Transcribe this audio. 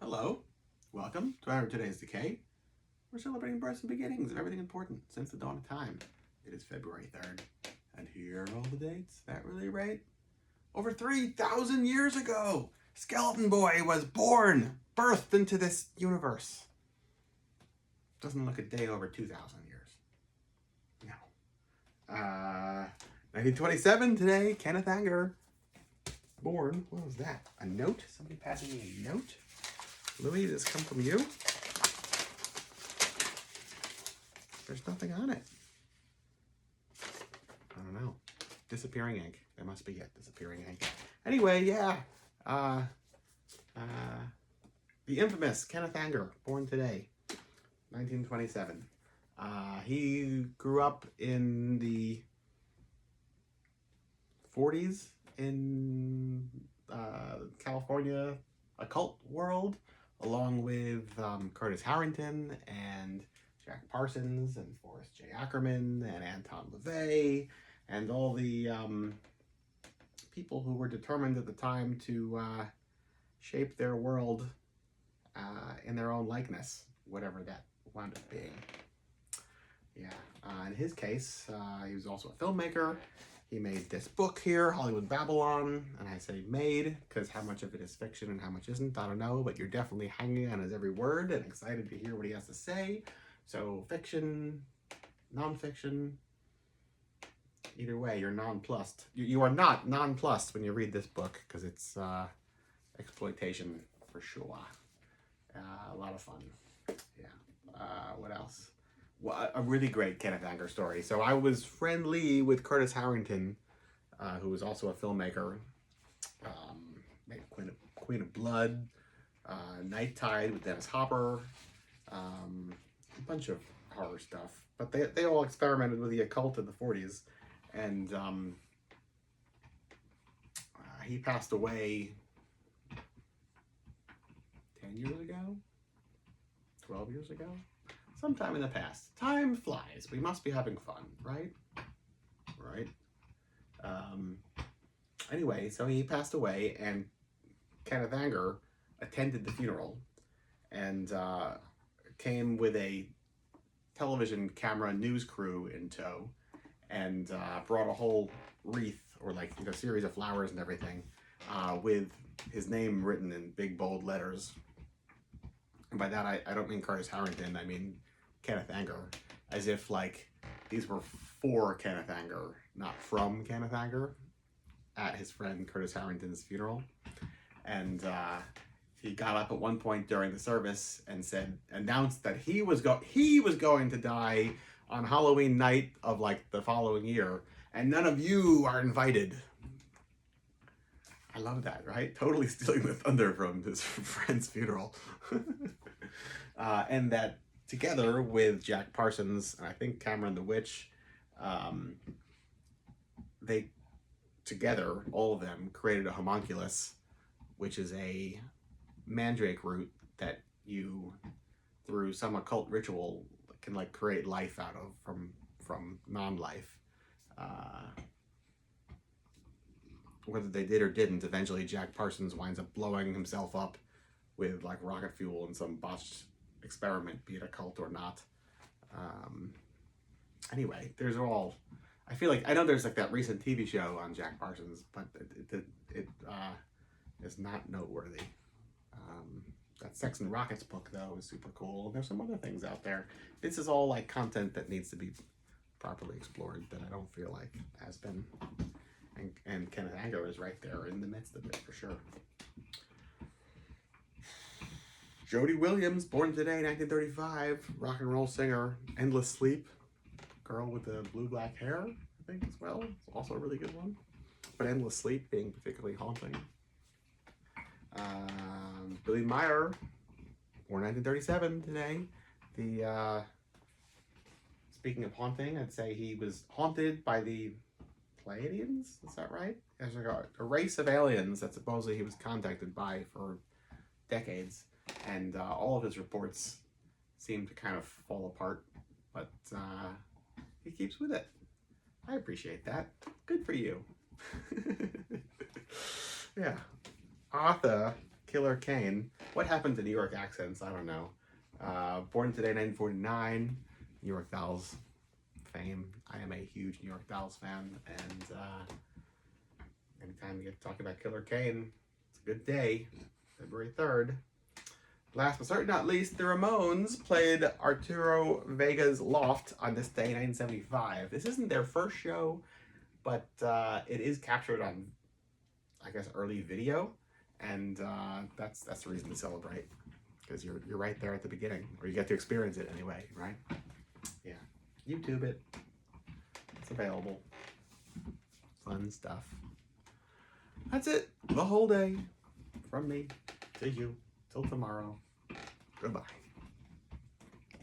Hello, welcome to our today's Decay. We're celebrating births and beginnings of everything important since the dawn of time. It is February 3rd, and here are all the dates. That really right? Over 3,000 years ago, Skeleton Boy was born, birthed into this universe. Doesn't look a day over 2,000 years. No. 1927 today, Kenneth Anger, born. What was that? A note? Somebody passing me a note? Louis, does this come from you? There's nothing on it. I don't know. Disappearing ink. There must be it. Disappearing ink. Anyway, yeah. The infamous Kenneth Anger, born today, 1927. He grew up in the 40s in California occult world, along with Curtis Harrington and Jack Parsons and Forrest J. Ackerman and Anton LaVey and all the people who were determined at the time to shape their world in their own likeness, whatever that wound up being. Yeah, in his case, he was also a filmmaker. He made this book here, Hollywood Babylon, and I say made because how much of it is fiction and how much isn't, I don't know, but you're definitely hanging on his every word and excited to hear what he has to say. So fiction, non-fiction, either way, you're nonplussed. You are not nonplussed when you read this book because it's exploitation for sure. A lot of fun. Yeah. What else? Well, a really great Kenneth Anger story. So I was friendly with Curtis Harrington, who was also a filmmaker. Made Queen of Blood, Night Tide with Dennis Hopper, a bunch of horror stuff. But they all experimented with the occult in the 40s. And he passed away 10 years ago? 12 years ago? Sometime in the past. Time flies. We must be having fun, right? Right? Anyway, so he passed away, and Kenneth Anger attended the funeral and came with a television camera news crew in tow and brought a whole wreath or series of flowers and everything with his name written in big bold letters. And by that I don't mean Curtis Harrington, I mean Kenneth Anger, as if these were for Kenneth Anger, not from Kenneth Anger, at his friend Curtis Harrington's funeral. And he got up at one point during the service and announced that he was going to die on Halloween night of the following year, and none of you are invited. I love that, right? Totally stealing the thunder from his friend's funeral. And that together with Jack Parsons and I think Cameron the Witch, they together, all of them, created a homunculus, which is a mandrake root that you, through some occult ritual, can create life out of from non-life. Whether they did or didn't, eventually Jack Parsons winds up blowing himself up with rocket fuel in some botched experiment, be it a cult or not. Anyway, there's all. I feel I know there's that recent TV show on Jack Parsons, but it is not noteworthy. That Sex and Rockets book though is super cool. There's some other things out there. This is all content that needs to be properly explored that I don't feel has been. And Kenneth Anger is right there in the midst of it for sure. Jody Williams, born today, 1935, rock and roll singer. Endless Sleep, girl with the blue-black hair, I think, as well. It's also a really good one. But Endless Sleep being particularly haunting. Billy Meyer, born 1937 today. Speaking of haunting, I'd say he was haunted by the Pleiadians, is that right? There's a race of aliens that supposedly he was contacted by for decades. And all of his reports seem to kind of fall apart, but he keeps with it. I appreciate that. Good for you. Yeah. Arthur Killer Kane. What happened to New York accents? I don't know. Born today, 1949. New York Dolls fame. I am a huge New York Dolls fan, and anytime you get to talk about Killer Kane, it's a good day. February 3rd. Last but certainly not least, the Ramones played Arturo Vega's Loft on this day, 1975. This isn't their first show, but it is captured on, I guess, early video, and that's the reason to celebrate, because you're right there at the beginning, or you get to experience it anyway, right? Yeah, YouTube it. It's available. Fun stuff. That's it. The whole day. From me to you. Till tomorrow. Goodbye.